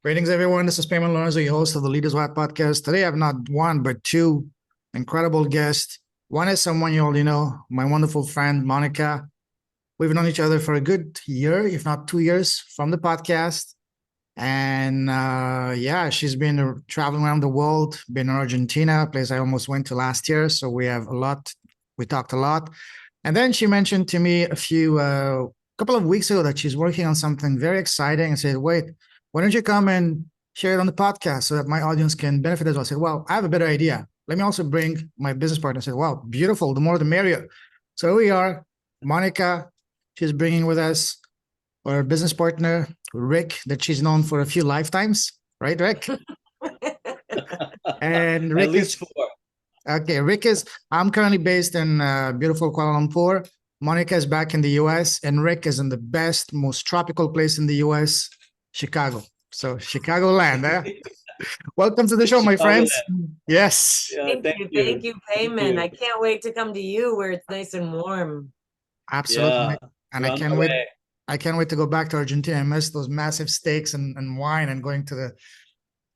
Greetings, everyone. This is Payman Lorenzo, your host of the Leaders Wild podcast. Today, I have not one, but two incredible guests. One is someone you already know, my wonderful friend, Monika. We've known each other for a good year, if not 2 years, from the podcast. And she's been traveling around the world, been in Argentina, a place I almost went to last year. So we talked a lot. And then she mentioned to me a couple of weeks ago that she's working on something very exciting and said, wait, why don't you come and share it on the podcast so that my audience can benefit as well? I said, well, I have a better idea. Let me also bring my business partner. I said, wow, beautiful. The more the merrier. So here we are, Monika. She's bringing with us our business partner, Rick, that she's known for a few lifetimes. Right, Rick? And Rick At least four. Okay, I'm currently based in beautiful Kuala Lumpur. Monika is back in the US, and Rick is in the best, most tropical place in the US, Chicago. So Chicagoland, eh? Welcome to the show, my friends. Yes. Yeah, thank you, Payman. I can't wait to come to you where it's nice and warm. Absolutely. Yeah, and I can't wait. I can't wait to go back to Argentina. I miss those massive steaks and wine and going to the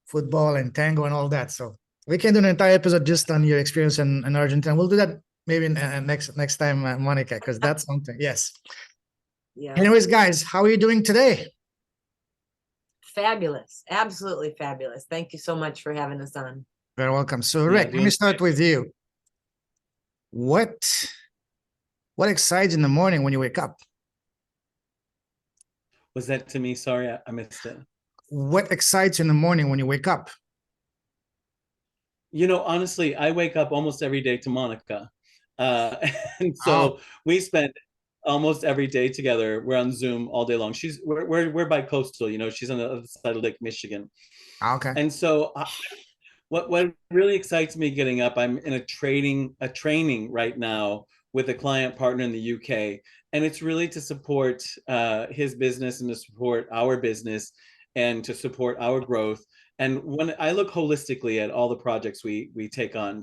football and tango and all that. So we can do an entire episode just on your experience in Argentina. We'll do that maybe next time, Monika, because that's something. Yes. Yeah. Anyways, guys, how are you doing today? Fabulous. Absolutely fabulous. Thank you so much for having us on. Very welcome. So, Rick, let me start with you. What excites in the morning when you wake up? Was that to me? Sorry, I missed it. What excites you in the morning when you wake up? You know, honestly, I wake up almost every day to Monika. And so we spend almost every day together. We're on Zoom all day long. We're bi-coastal, you know, she's on the other side of Lake Michigan. Okay. And so what really excites me getting up, I'm in a training right now with a client partner in the UK. And it's really to support his business and to support our business and to support our growth. And when I look holistically at all the projects we take on,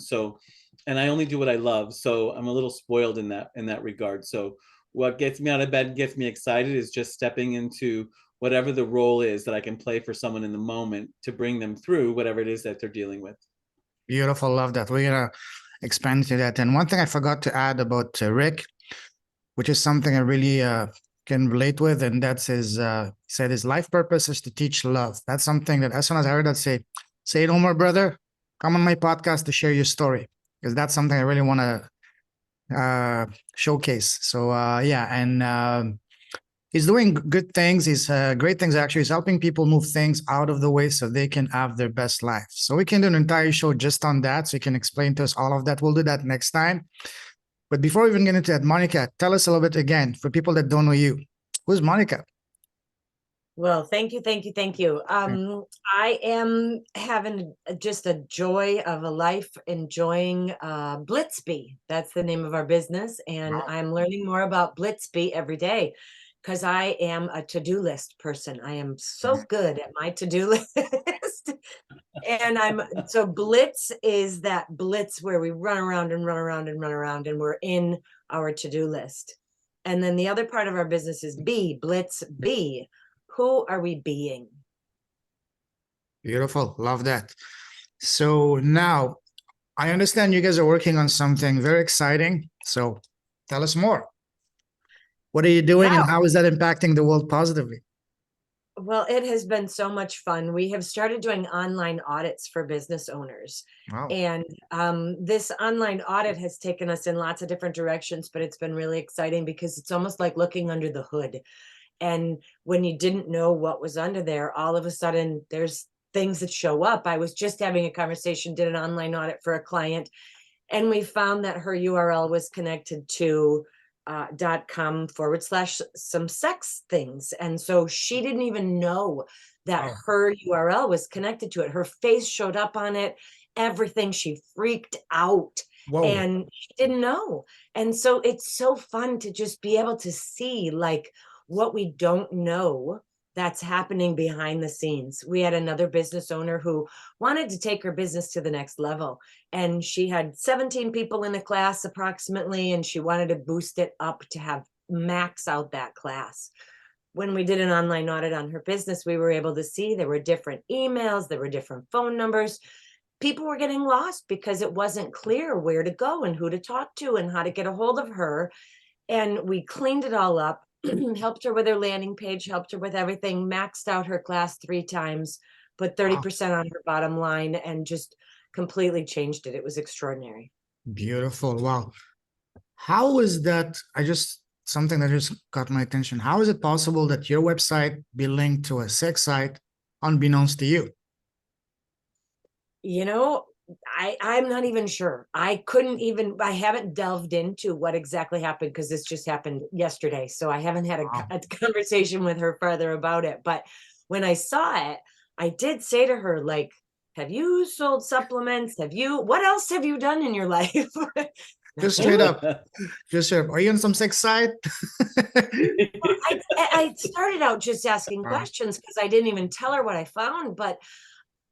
and I only do what I love, so I'm a little spoiled in that regard. So what gets me out of bed, gets me excited, is just stepping into whatever the role is that I can play for someone in the moment to bring them through whatever it is that they're dealing with. Beautiful. Love that. We're going to expand to that. And one thing I forgot to add about Rick, which is something I really can relate with, and that's his said his life purpose is to teach love. That's something that as soon as I heard that, say it no more, brother, come on my podcast to share your story, because that's something I really want to showcase. So he's doing good things. He's great things, actually. He's helping people move things out of the way so they can have their best life. So we can do an entire show just on that, so you can explain to us all of that. We'll do that next time. But before we even get into that, Monika, tell us a little bit again, for people that don't know you. Who's Monika? Well, thank you. I am having just a joy of a life, enjoying BlitzBe. That's the name of our business. And I'm learning more about BlitzBe every day, because I am a to-do list person. I am so good at my to-do list. And so Blitz is that blitz where we run around and we're in our to-do list. And then the other part of our business is BlitzBe. Who are we being? Beautiful. Love that. So now I understand you guys are working on something very exciting. So tell us more. What are you doing and how is that impacting the world positively? Well, it has been so much fun. We have started doing online audits for business owners. Wow. And this online audit has taken us in lots of different directions, but it's been really exciting because it's almost like looking under the hood. And when you didn't know what was under there, all of a sudden there's things that show up. I was just having a conversation, did an online audit for a client, and we found that her URL was connected to .com/some sex things. And so she didn't even know that her URL was connected to it. Her face showed up on it, everything. She freaked out. Whoa. And she didn't know. And so it's so fun to just be able to see like what we don't know that's happening behind the scenes. We had another business owner who wanted to take her business to the next level. And she had 17 people in a class approximately, and she wanted to boost it up to have max out that class. when we did an online audit on her business, we were able to see there were different emails, there were different phone numbers. People were getting lost because it wasn't clear where to go and who to talk to and how to get a hold of her. And we cleaned it all up, helped her with her landing page, helped her with everything, maxed out her class 3 times, put 30% on her bottom line, and just completely changed it. It was extraordinary. Beautiful. Wow. How is that? Something that just got my attention. How is it possible that your website be linked to a sex site unbeknownst to you? You know, I'm not even sure. I haven't delved into what exactly happened because this just happened yesterday. So I haven't had a conversation with her further about it. But when I saw it, I did say to her, like, have you sold supplements? What else have you done in your life? Just straight up. Are you on some sex site? Well, I started out just asking questions because I didn't even tell her what I found, but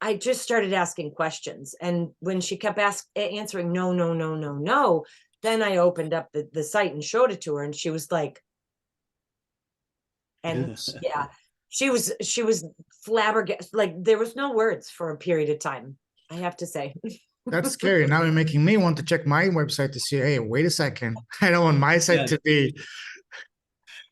I just started asking questions. And when she kept answering no, then I opened up the site and showed it to her, and she was like, and yeah, she was flabbergasted. Like, there was no words for a period of time, I have to say. That's scary. Now you're making me want to check my website to see, hey, wait a second. I don't want my site to be.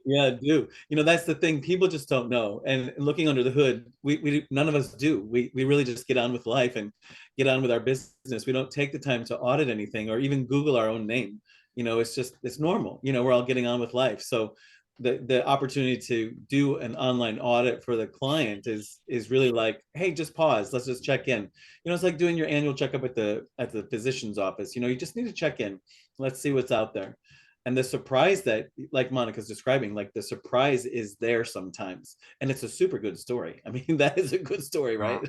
Yeah, do. That's the thing. People just don't know. And looking under the hood, we none of us do. We really just get on with life and get on with our business. We don't take the time to audit anything or even Google our own name. It's normal. We're all getting on with life. So the opportunity to do an online audit for the client is really like, hey, just pause. Let's just check in. It's like doing your annual checkup at the physician's office. You just need to check in. Let's see what's out there. And the surprise that, like Monika's describing, like the surprise is there sometimes. And it's a super good story. I mean, that is a good story, right?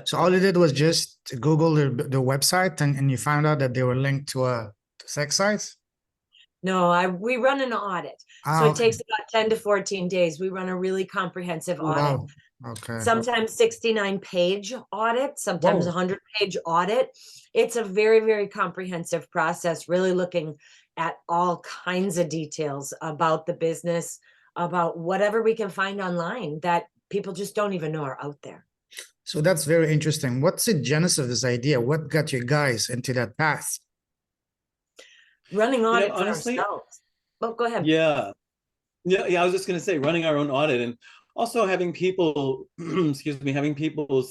So all you did was just Google the website and you found out that they were linked to sex sites? No, we run an audit. So it takes about 10 to 14 days. We run a really comprehensive audit. Wow. Okay. Sometimes 69-page audit, sometimes 100-page audit. It's a very, very comprehensive process, really looking at all kinds of details about the business, about whatever we can find online that people just don't even know are out there. So that's very interesting. What's the genesis of this idea? What got you guys into that path? Running audit for ourselves. Oh, go ahead. Yeah. I was just going to say, running our own audit, and also having people, having people,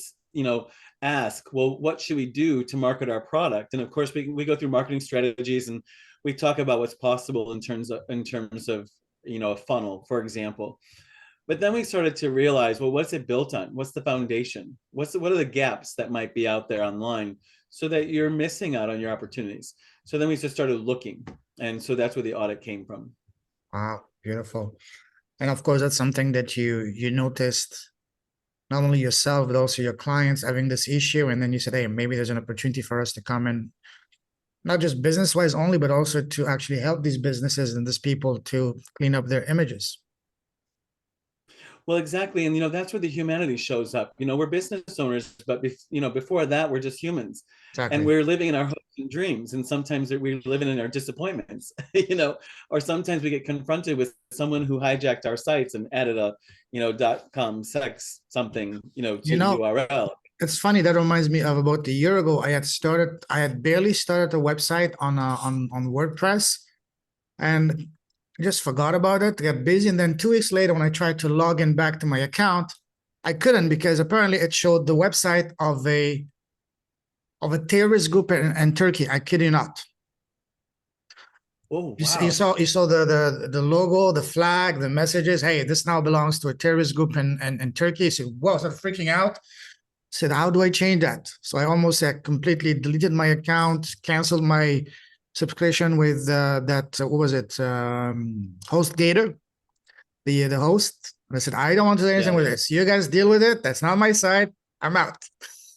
ask, well, what should we do to market our product? And of course, we go through marketing strategies and we talk about what's possible in terms of a funnel, for example. But then we started to realize, well, what's it built on? What's the foundation? What are the gaps that might be out there online so that you're missing out on your opportunities? So then we just started looking. And so that's where the audit came from. Wow, beautiful. And of course, that's something that you noticed, not only yourself, but also your clients having this issue. And then you said, hey, maybe there's an opportunity for us to come in, not just business-wise only, but also to actually help these businesses and these people to clean up their images. Well, exactly. And, that's where the humanity shows up. We're business owners, but, before that, we're just humans. Exactly. And we're living in our hopes and dreams. And sometimes we're living in our disappointments, or sometimes we get confronted with someone who hijacked our sites and added a, .com sex something, to the URL. It's funny. That reminds me of about a year ago. I had barely started a website on WordPress, and just forgot about it, got busy. And then 2 weeks later, when I tried to log in back to my account, I couldn't, because apparently it showed the website of a terrorist group in Turkey. I kid you not. Oh, wow. You saw the logo, the flag, the messages. Hey, this now belongs to a terrorist group in Turkey. So, whoa, I started freaking out. Said, how do I change that? So I almost completely deleted my account, canceled my subscription with what was it, HostGator, the host. And I said, I don't want to do anything with this. You guys deal with it. That's not my side. I'm out.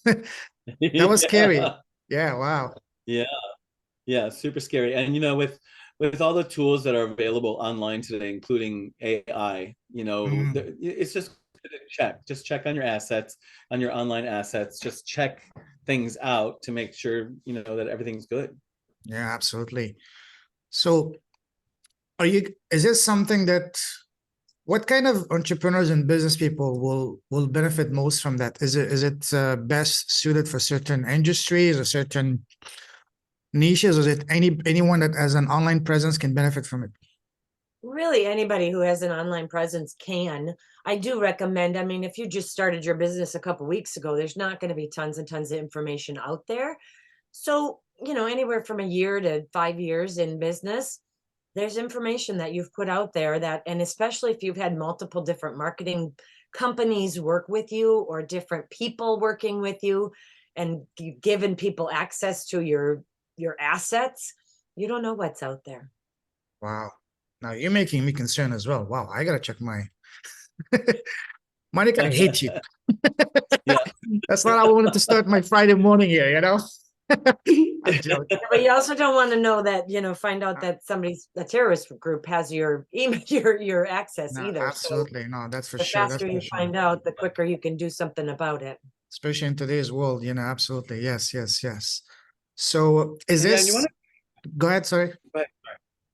That was scary. Yeah. Wow. Yeah. Super scary. And with all the tools that are available online today, including AI, it's just check on your assets, on your online assets. Just check things out to make sure that everything's good. Yeah, absolutely. So is this something that What kind of entrepreneurs and business people will benefit most from that? Is it best suited for certain industries or certain niches? Or is it anyone that has an online presence can benefit from it? Really, anybody who has an online presence can. I do recommend, I mean, if you just started your business a couple weeks ago, there's not going to be tons and tons of information out there. So, anywhere from a year to 5 years in business, there's information that you've put out there that, and especially if you've had multiple different marketing companies work with you or different people working with you, and you've given people access to your assets, you don't know what's out there. Wow. Now you're making me concerned as well. Wow, I gotta check my Monika, I hate you. Yeah. That's not how I wanted to start my Friday morning here, you know? I'm joking. Yeah, but you also don't want to know that, find out that a terrorist group has your email, your access No, either. absolutely. No, that's for The sure. That's faster for you sure. find out, the quicker you can do something about it. Especially in today's world, absolutely. Yes, yes, yes. So is Yeah, and you this, want go ahead, sorry. to,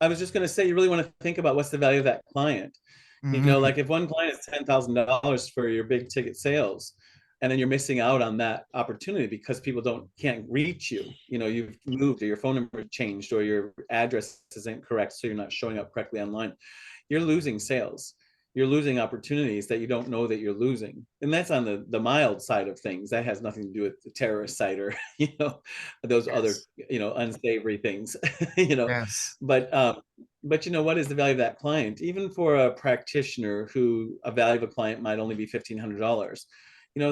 I was just going to say, you really want to think about what's the value of that client. Mhm. Like if one client is $10,000 for your big ticket sales, and then you're missing out on that opportunity because people can't reach you. You've moved or your phone number changed or your address isn't correct, so you're not showing up correctly online. You're losing sales. You're losing opportunities that you don't know that you're losing. And that's on the mild side of things. That has nothing to do with the terrorist side or, those other, Yes. unsavory things, Yes. but what is the value of that client? Even for a practitioner who a value of a client might only be $1,500,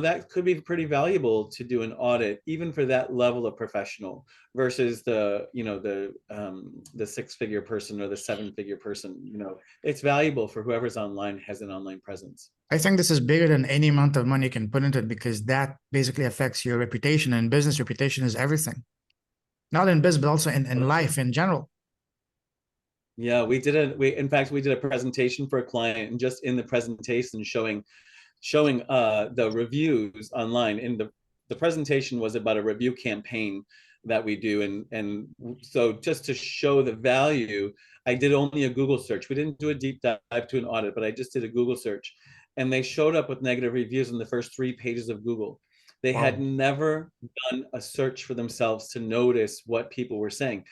that could be pretty valuable to do an audit, even for that level of professional versus the six-figure person or the seven-figure person. It's valuable for whoever's online, has an online presence. I think this is bigger than any amount of money you can put into it, because that basically affects your reputation, and business reputation is everything. Not in business, but also in life in general. Yeah, we did a presentation for a client, and just in the presentation showing the reviews online. In the presentation was about a review campaign that we do, and so just to show the value, I did only a Google search. We didn't do a deep dive to an audit, but I just did a Google search, and they showed up with negative reviews in the first 3 pages of Google. They Wow. had never done a search for themselves to notice what people were saying.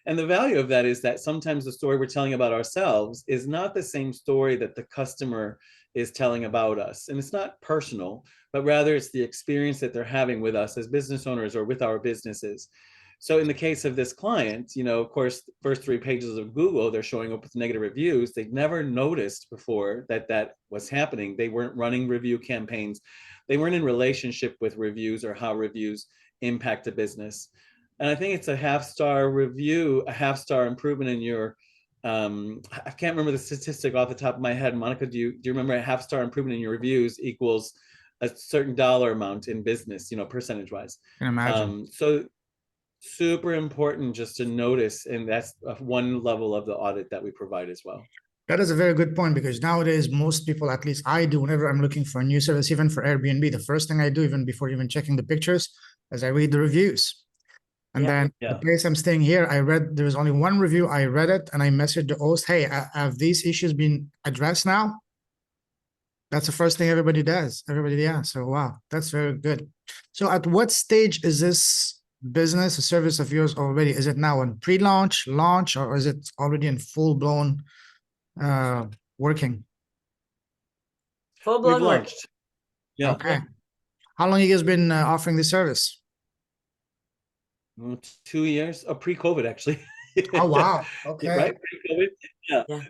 And the value of that is that sometimes the story we're telling about ourselves is not the same story that the customer is telling about us. And it's not personal, but rather it's the experience that they're having with us as business owners or with our businesses. So in the case of this client, of course, the first 3 pages of Google, they're showing up with negative reviews. They'd never noticed before that was happening. They weren't running review campaigns. They weren't in relationship with reviews or how reviews impact a business. And I think it's a half-star review, a half-star improvement in your, I can't remember the statistic off the top of my head. Monika, do you remember a half-star improvement in your reviews equals a certain dollar amount in business, percentage-wise? I can imagine. So super important just to notice, and that's one level of the audit that we provide as well. That is a very good point, because nowadays most people, at least I do, whenever I'm looking for a new service, even for Airbnb, the first thing I do, even before even checking the pictures, is I read the reviews. And then the place I'm staying here, there was only 1 review. I read it and I messaged the host, hey, have these issues been addressed now? That's the first thing everybody does. Yeah. So, wow, that's very good. So at what stage is this business, a service of yours already? Is it now in pre-launch, launch, or is it already in full-blown working? Full-blown We've launched. Yeah. Okay. How long you guys been offering this service? 2 years, pre-COVID actually. Oh, wow. Okay. Right, pre-COVID.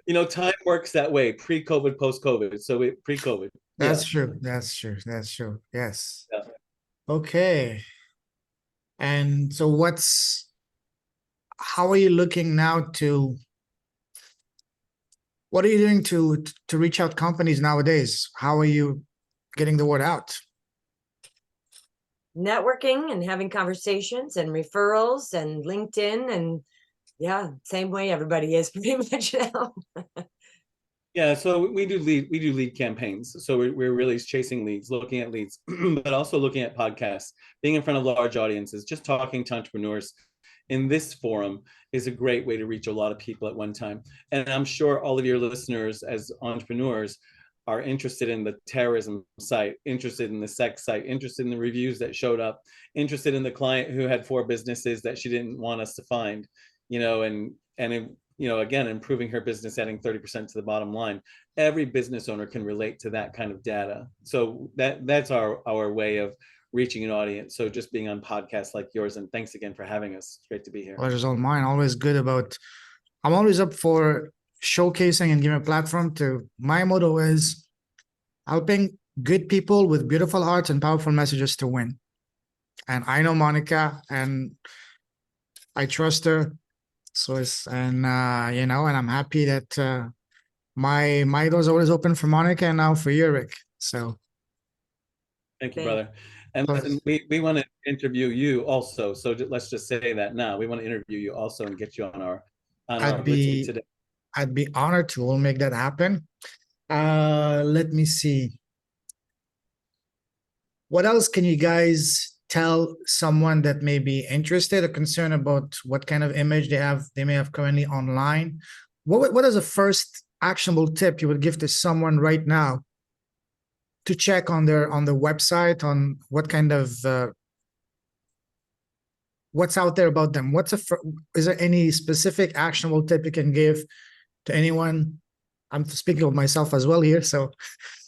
Yeah. Time works that way. Pre-COVID, post-COVID. So pre-COVID. That's true. That's true. That's true. Yes. Yeah. Okay. And so how are you looking now what are you doing to reach out companies nowadays? How are you getting the word out? Networking and having conversations and referrals and LinkedIn, and same way everybody is pretty much now. Yeah, so we do lead campaigns. So we're really chasing leads, looking at leads, but also looking at podcasts, being in front of large audiences, just talking to entrepreneurs, in this forum is a great way to reach a lot of people at one time. And I'm sure all of your listeners as entrepreneurs are interested in the terrorism site, interested in the sex site, interested in the reviews that showed up, interested in the client who had 4 businesses that she didn't want us to find, and again, improving her business, adding 30% to the bottom line. Every business owner can relate to that kind of data. So that's our way of reaching an audience. So just being on podcasts like yours, and thanks again for having us. It's great to be here. Pleasure's all mine. Always good about, I'm always up for showcasing and giving a platform to, my motto is helping good people with beautiful hearts and powerful messages to win. And I know Monika and I trust her. So and I'm happy that my door's always open for Monika and now for you, Rick. So thank you, brother. And listen, we want to interview you also. So let's just say that now. We want to interview you also and get you on our BlitzBe today. I'd be honored to. We'll make that happen. Let me see. What else can you guys tell someone that may be interested or concerned about what kind of image they may have currently online? What is the first actionable tip you would give to someone right now to check on their website on what kind of what's out there about them? Is there any specific actionable tip you can give to anyone? I'm speaking of myself as well here, so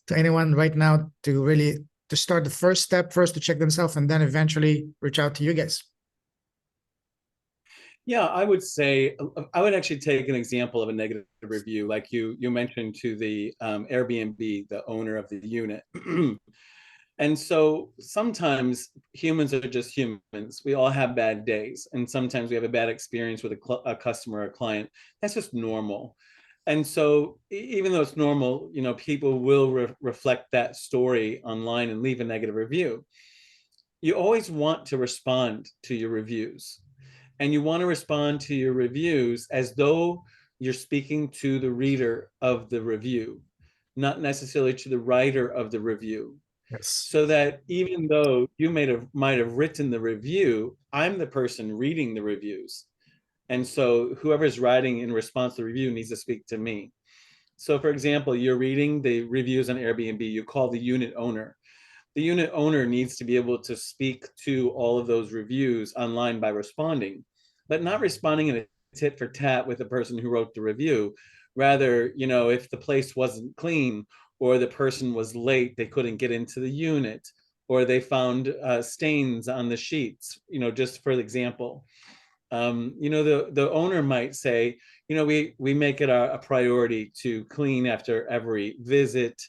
to anyone right now to start the first step, first to check themselves and then eventually reach out to you guys. Yeah, I would say, I would actually take an example of a negative review, like you mentioned to the Airbnb, the owner of the unit. And so sometimes humans are just humans. We all have bad days. And sometimes we have a bad experience with a customer or a client. That's just normal. And so even though it's normal, people will reflect that story online and leave a negative review. You always want to respond to your reviews. And you want to respond to your reviews as though you're speaking to the reader of the review, not necessarily to the writer of the review. Yes. So that even though you might have written the review, I'm the person reading the reviews. And so whoever's writing in response to the review needs to speak to me. So for example, you're reading the reviews on Airbnb, you call the unit owner. The unit owner needs to be able to speak to all of those reviews online by responding, but not responding in a tit for tat with the person who wrote the review. Rather, if the place wasn't clean or the person was late, they couldn't get into the unit, or they found stains on the sheets, just for example. The owner might say, we make it a priority to clean after every visit.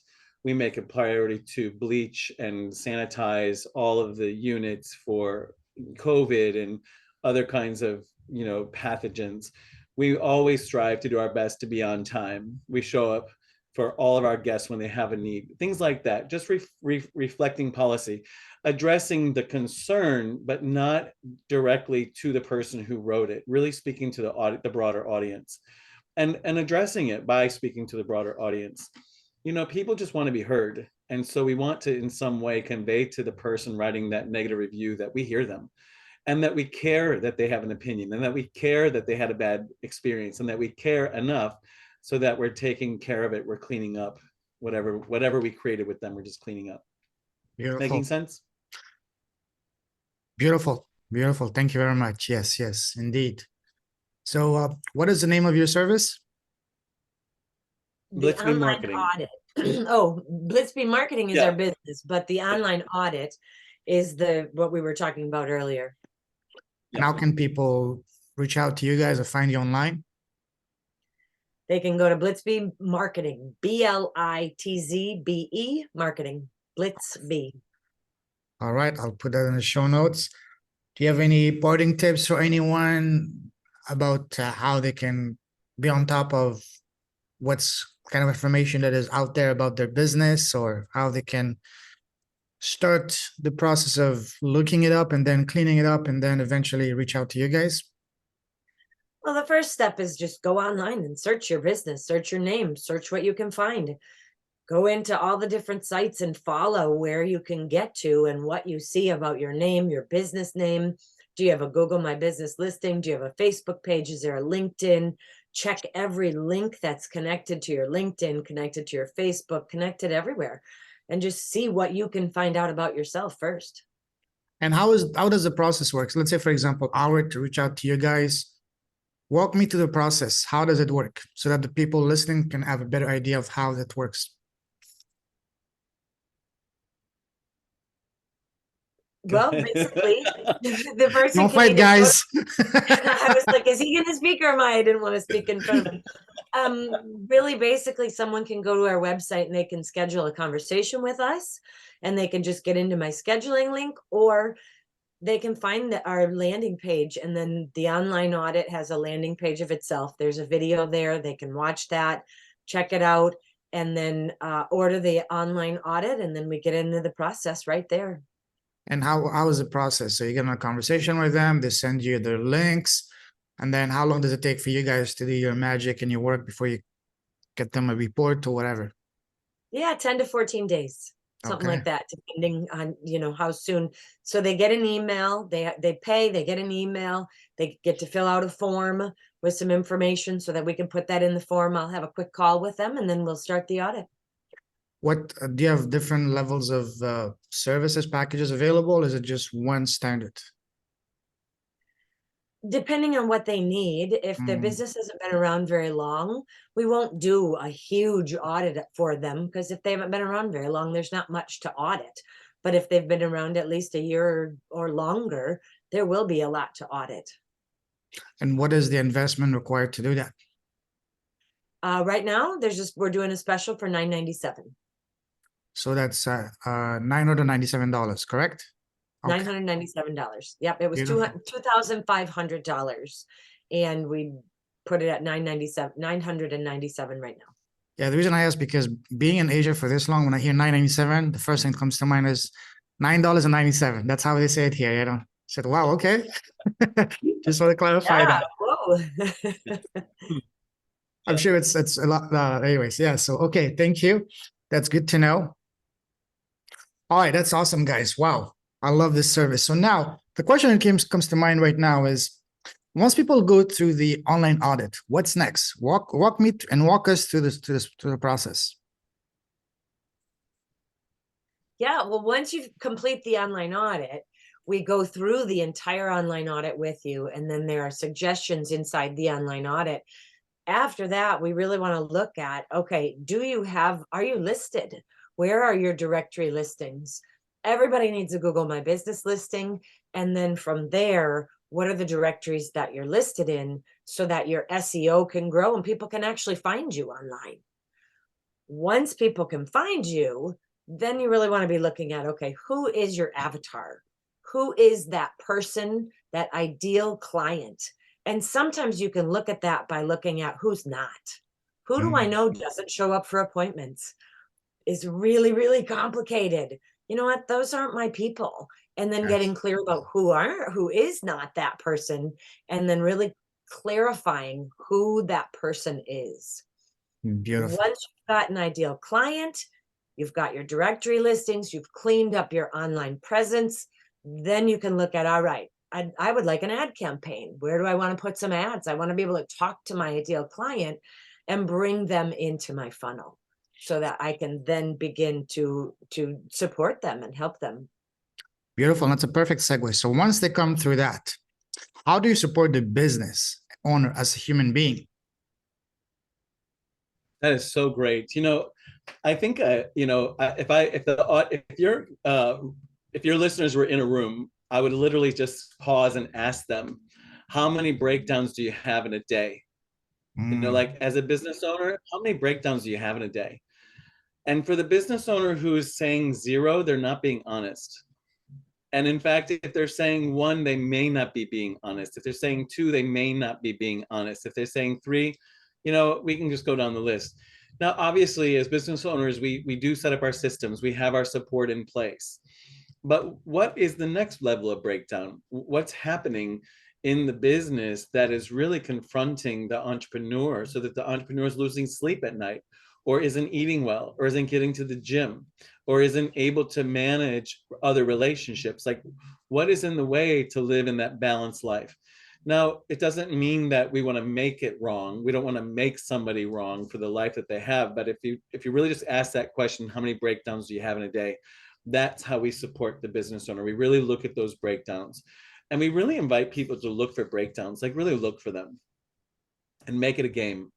We make a priority to bleach and sanitize all of the units for COVID and other kinds of, pathogens. We always strive to do our best to be on time. We show up for all of our guests when they have a need, things like that. Just reflecting policy, addressing the concern, but not directly to the person who wrote it, really speaking to the broader audience, and addressing it by speaking to the broader audience. People just want to be heard. And so we want to, in some way, convey to the person writing that negative review that we hear them, and that we care that they have an opinion, and that we care that they had a bad experience, and that we care enough so that we're taking care of it. We're cleaning up whatever we created with them. We're just cleaning up. Beautiful. Making sense? Beautiful. Beautiful. Thank you very much. Yes, indeed. So what is the name of your service? BlitzBe Marketing. Audit. Oh, BlitzBe Marketing is our business, but the online audit is what we were talking about earlier. And how can people reach out to you guys or find you online? They can go to BlitzBe Marketing, BlitzBe Marketing, BlitzBe. All right, I'll put that in the show notes. Do you have any parting tips for anyone about how they can be on top of what's kind of information that is out there about their business, or how they can start the process of looking it up and then cleaning it up and then eventually reach out to you guys? Well, the first step is just go online and search your business, search your name, search what you can find. Go into all the different sites and follow where you can get to and what you see about your name, your business name. Do you have a Google My Business listing? Do you have a Facebook page? Is there a LinkedIn? Check every link that's connected to your LinkedIn, connected to your Facebook, connected everywhere, and just see what you can find out about yourself first. And how does the process work? So let's say, for example, I were to reach out to you guys. Walk me through the process. How does it work? So that the people listening can have a better idea of how that works. Well, basically, the person Don't can fight, either guys. I was like, is he going to speak or am I? I didn't want to speak in front of him. Really, basically, someone can go to our website and they can schedule a conversation with us, and they can just get into my scheduling link, or they can find our landing page, and then the online audit has a landing page of itself. There's a video there. They can watch that, check it out, and then order the online audit, and then we get into the process right there. And how is the process? So you get in a conversation with them, they send you their links, and then how long does it take for you guys to do your magic and your work before you get them a report or whatever? Yeah, 10 to 14 days. Something Okay. like that, depending on, how soon. So they get an email, they pay, they get an email, they get to fill out a form with some information so that we can put that in the form. I'll have a quick call with them, and then we'll start the audit. What do you have different levels of services packages available? Is it just one standard? Depending on what they need. If their business hasn't been around very long, we won't do a huge audit for them, because if they haven't been around very long, there's not much to audit. But if they've been around at least a year or longer, there will be a lot to audit. And what is the investment required to do that? Right now, we're doing a special for $997. So that's $997, correct? Okay. $997. Yep, it was Beautiful. $2,500, and we put it at $997 right now. Yeah, the reason I ask, because being in Asia for this long, when I hear $997, the first thing that comes to mind is $9.97. That's how they say it here. I said, wow, okay. Just want to clarify that. Whoa. I'm sure it's a lot. Anyways, yeah. So okay, thank you. That's good to know. All right, that's awesome, guys. Wow, I love this service. So now the question that comes to mind right now is, once people go through the online audit, what's next? Walk us through the process. Yeah, well, once you complete the online audit, we go through the entire online audit with you, and then there are suggestions inside the online audit. After that, we really want to look at, okay, are you listed? Where are your directory listings? Everybody needs a Google My Business listing. And then from there, what are the directories that you're listed in, so that your SEO can grow and people can actually find you online? Once people can find you, then you really want to be looking at, okay, who is your avatar? Who is that person, that ideal client? And sometimes you can look at that by looking at who's not. Who do I know doesn't show up for appointments? Is really, really complicated. You know what? Those aren't my people. And then getting clear about who is not that person, and then really clarifying who that person is. Beautiful. Once you've got an ideal client, you've got your directory listings, you've cleaned up your online presence, then you can look at, all right, I would like an ad campaign. Where do I want to put some ads? I want to be able to talk to my ideal client and bring them into my funnel, so that I can then begin to support them and help them. Beautiful. That's a perfect segue. So once they come through that, how do you support the business owner as a human being? That is so great. I think if your listeners were in a room, I would literally just pause and ask them, how many breakdowns do you have in a day? Like, as a business owner, how many breakdowns do you have in a day? And for the business owner who is saying 0, they're not being honest. And in fact, if they're saying 1, they may not be being honest. If they're saying 2, they may not be being honest. If they're saying 3, we can just go down the list. Now, obviously, as business owners, we do set up our systems. We have our support in place. But what is the next level of breakdown? What's happening in the business that is really confronting the entrepreneur, so that the entrepreneur is losing sleep at night, or isn't eating well, or isn't getting to the gym, or isn't able to manage other relationships? Like, What is in the way to live in that balanced life? Now, it doesn't mean that we want to make it wrong. We don't want to make somebody wrong for the life that they have. But if you really just ask that question, how many breakdowns do you have in a day? That's how we support the business owner. We really look at those breakdowns, and we really invite people to look for breakdowns, like really look for them and make it a game.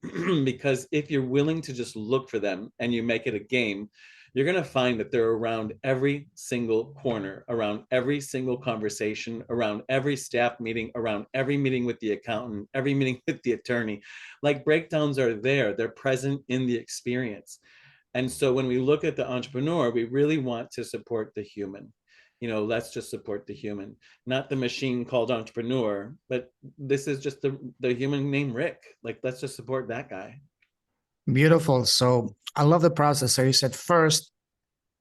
Because if you're willing to just look for them and you make it a game, you're going to find that they're around every single corner, around every single conversation, around every staff meeting, around every meeting with the accountant, every meeting with the attorney. Like, breakdowns are there, they're present in the experience. And so when we look at the entrepreneur, we really want to support the human. Let's just support the human, not the machine called entrepreneur, but this is just the human named Rick. Like, let's just support that guy. Beautiful. So I love the process. So you said first,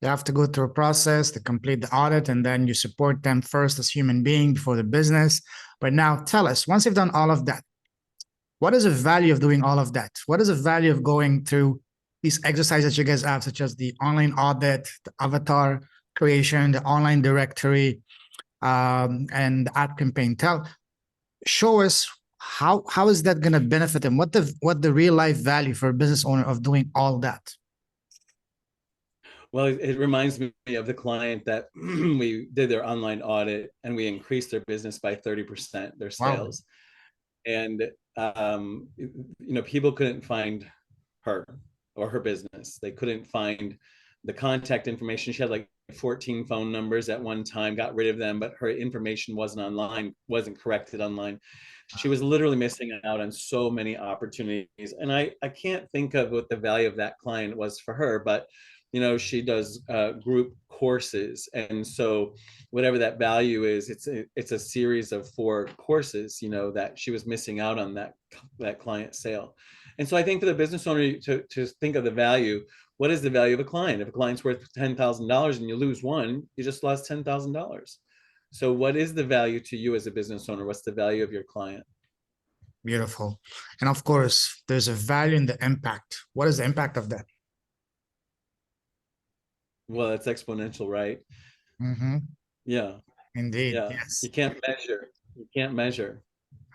you have to go through a process to complete the audit, and then you support them first as human being before the business. But now tell us, once you've done all of that, what is the value of doing all of that? What is the value of going through these exercises that you guys have, such as the online audit, the avatar creation, the online directory, and the ad campaign? Show us how is that going to benefit them? What the real life value for a business owner of doing all that? Well, it reminds me of the client that we did their online audit, and we increased their business by 30%, their sales. Wow. And people couldn't find her or her business. They couldn't find the contact information. She had like 14 phone numbers at one time, got rid of them, but her information wasn't corrected online. She was literally missing out on so many opportunities. And I can't think of what the value of that client was for her, but she does group courses. And so whatever that value is, it's a series of 4 courses, that she was missing out on that client sale. And so I think for the business owner to think of the value, what is the value of a client? If a client's worth $10,000 and you lose one, you just lost $10,000. So what is the value to you as a business owner? What's the value of your client? Beautiful. And of course, there's a value in the impact. What is the impact of that? Well, it's exponential, right? Mm-hmm. Yeah. Indeed. Yeah. Yes. You can't measure.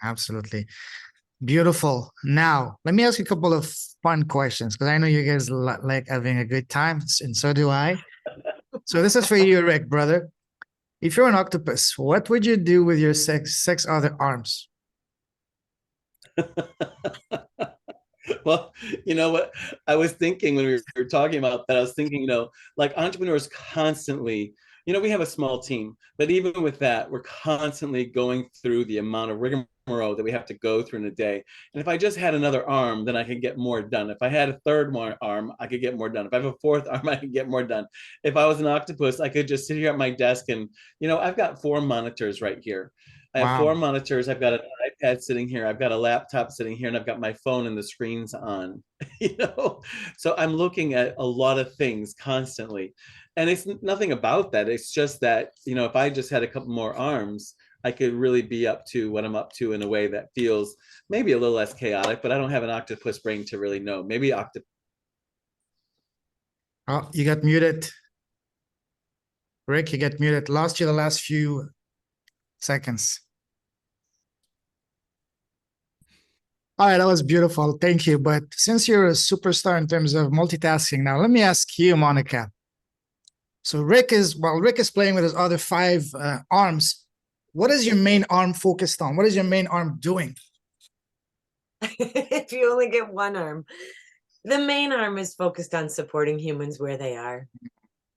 Absolutely. Beautiful. Now, let me ask you a couple of fun questions, because I know you guys like having a good time, and so do I. So this is for you, Rick, brother. If you're an octopus, what would you do with your six other arms? Well, you know what I was thinking when we were talking about that, I was thinking, like entrepreneurs constantly, we have a small team, but even with that, we're constantly going through the amount of rigmarole that we have to go through in a day. And if I just had another arm, then I could get more done. If I had a third arm, I could get more done. If I have a fourth arm, I could get more done. If I was an octopus, I could just sit here at my desk and, I've got 4 monitors right here. I have 4 monitors. I've got an iPad sitting here. I've got a laptop sitting here, and I've got my phone and the screen's on, So I'm looking at a lot of things constantly. And it's nothing about that. It's just that, if I just had a couple more arms, I could really be up to what I'm up to in a way that feels maybe a little less chaotic, but I don't have an octopus brain to really know. Maybe octopus. Oh, you got muted. Rick, you get muted. Lost you the last few seconds. All right, that was beautiful. Thank you. But since you're a superstar in terms of multitasking, now let me ask you, Monika. So Rick is playing with his other 5 arms. What is your main arm focused on? What is your main arm doing? If you only get one arm, the main arm is focused on supporting humans where they are.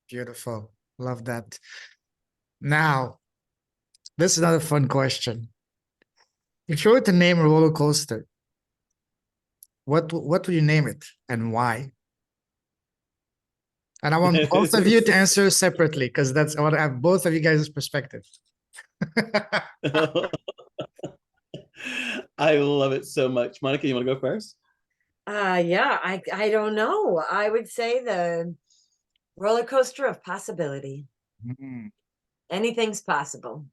Beautiful. Love that. Now, this is another fun question. If you were to name a roller coaster, what would you name it and why? And I want both of you to answer separately, because that's what I have both of you guys' perspective. I love it so much. Monika, you want to go first? Yeah, I don't know. I would say the roller coaster of possibility. Anything's possible.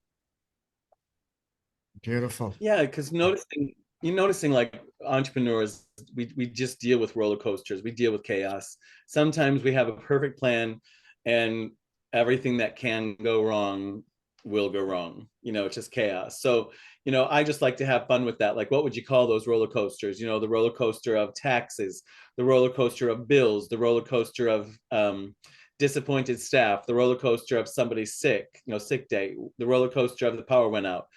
Beautiful. Yeah, because noticing like entrepreneurs, we just deal with roller coasters. We deal with chaos. Sometimes we have a perfect plan, and everything that can go wrong will go wrong. It's just chaos. So, I just like to have fun with that. Like, what would you call those roller coasters? The roller coaster of taxes, the roller coaster of bills, the roller coaster of disappointed staff, the roller coaster of somebody sick, sick day, the roller coaster of the power went out,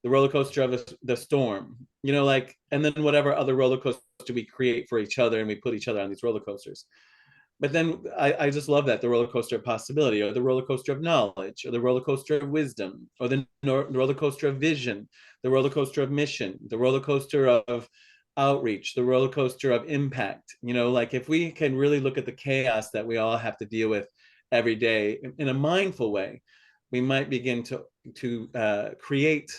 the roller coaster of the storm, and then whatever other roller coaster we create for each other, and we put each other on these roller coasters. But then I just love that, the roller coaster of possibility, or the roller coaster of knowledge, or the roller coaster of wisdom, or the roller coaster of vision, the roller coaster of mission, the roller coaster of outreach, the roller coaster of impact. Like, if we can really look at the chaos that we all have to deal with every day in a mindful way, we might begin to create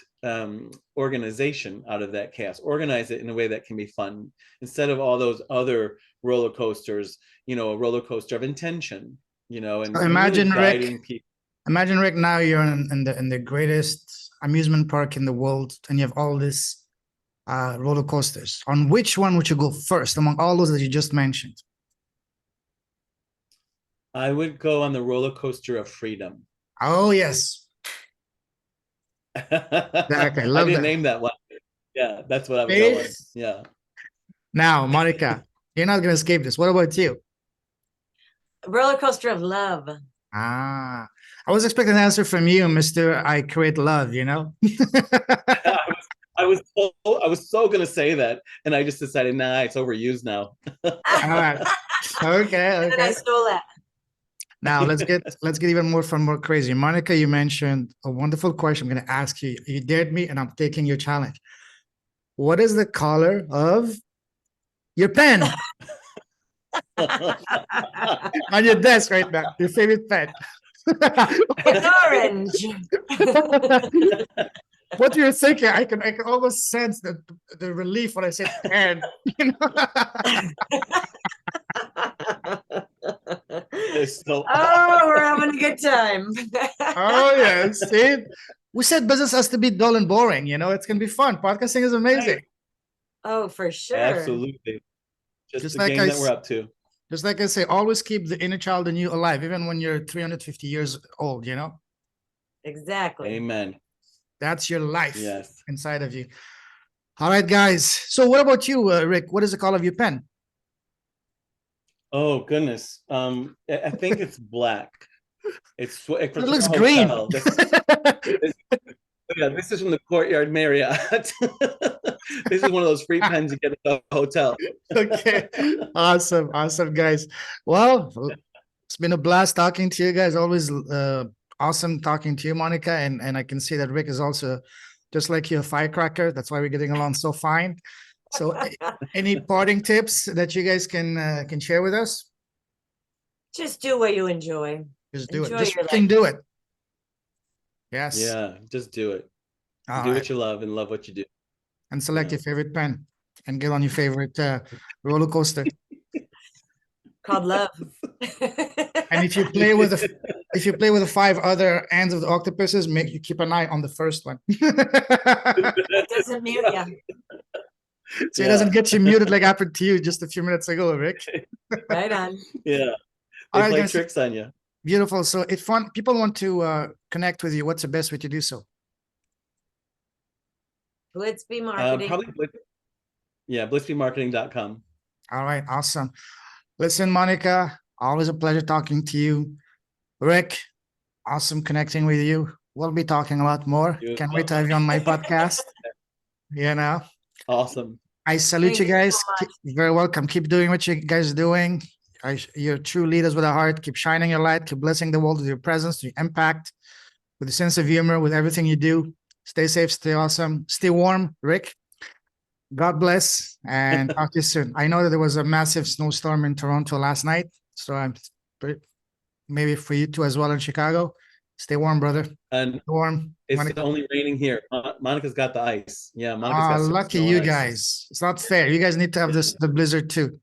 organization out of that chaos, organize it in a way that can be fun, instead of all those other roller coasters, a roller coaster of intention, and So imagine, really guiding Rick, people. imagine, Rick, now you're in the greatest amusement park in the world, and you have all this roller coasters. On which one would you go first among all those that you just mentioned? I would go on the roller coaster of freedom. Oh, yes. Exactly. I love I didn't that. name that one. Yeah, that's what I would See? go on. Yeah. Now, Monica, you're not going to escape this. What about you? Roller coaster of love. I was expecting an answer from you, Mr. I create love, I was so gonna say that, and I just decided, nah, it's overused now. All right. Okay. And then I stole that. Now let's get even more crazy. Monica, you mentioned a wonderful question. I'm going to ask you. You dared me, and I'm taking your challenge. What is the color of your pen on your desk right now? Your favorite pen. It's orange. What you're thinking, I can almost sense the relief when I said pen. Oh, we're having a good time. Oh, yes. See, we said business has to be dull and boring. It's going to be fun. Podcasting is amazing. Oh, for sure. Absolutely. Just the like game that we're up to. Just like I say, always keep the inner child in you alive, even when you're 350 years old, Exactly. Amen. That's your life Yes. inside of you. All right, guys. So what about you, Rick? What is the color of your pen? Oh, goodness. I think it's black. It looks green. This is from the Courtyard Marriott. This is one of those free pens you get at the hotel. Okay. Awesome, guys. Well, it's been a blast talking to you guys. Always awesome talking to you, Monica. And I can see that Rick is also, just like you, a firecracker. That's why we're getting along so fine. So any parting tips that you guys can share with us? Just do what you enjoy. Just do it. Just do it. Yes. Yeah, just do it. All do right. what you love and love what you do. And select your favorite pen and get on your favorite roller coaster. Called love. And if you play with the 5 other ends of the octopuses, you keep an eye on the first one. It doesn't mute you. So it doesn't get you muted like happened to you just a few minutes ago, Rick. Right on. Yeah. They play tricks on you. Beautiful. So if people want to connect with you, what's the best way to do so? BlitzBe marketing. Probably BlitzBemarketing.com. All right. Awesome. Listen, Monica, always a pleasure talking to you. Rick, awesome connecting with you. We'll be talking a lot more. Can't wait to have you on my podcast. Awesome. I salute you guys. You're very welcome. Keep doing what you guys are doing. You're true leaders with a heart. Keep shining your light. Keep blessing the world with your presence, your impact, with a sense of humor, with everything you do. Stay safe, stay awesome, stay warm, Rick. God bless, and talk to you soon. I know that there was a massive snowstorm in Toronto last night, so maybe for you too as well in Chicago. Stay warm, brother. And stay warm. It's only raining here. Monica's got the ice. Yeah, Monica's got lucky you guys. It's not fair. You guys need to have the blizzard too.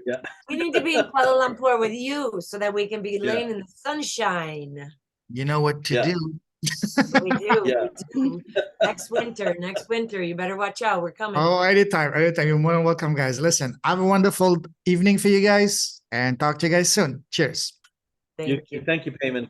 Yeah. We need to be in Kuala Lumpur with you so that we can be laying in the sunshine. You know what to do. We do. Yeah. We do. Next winter, you better watch out. We're coming. Oh, anytime. You're more than welcome, guys. Listen, have a wonderful evening for you guys, and talk to you guys soon. Cheers. Thank you. Thank you, Payman.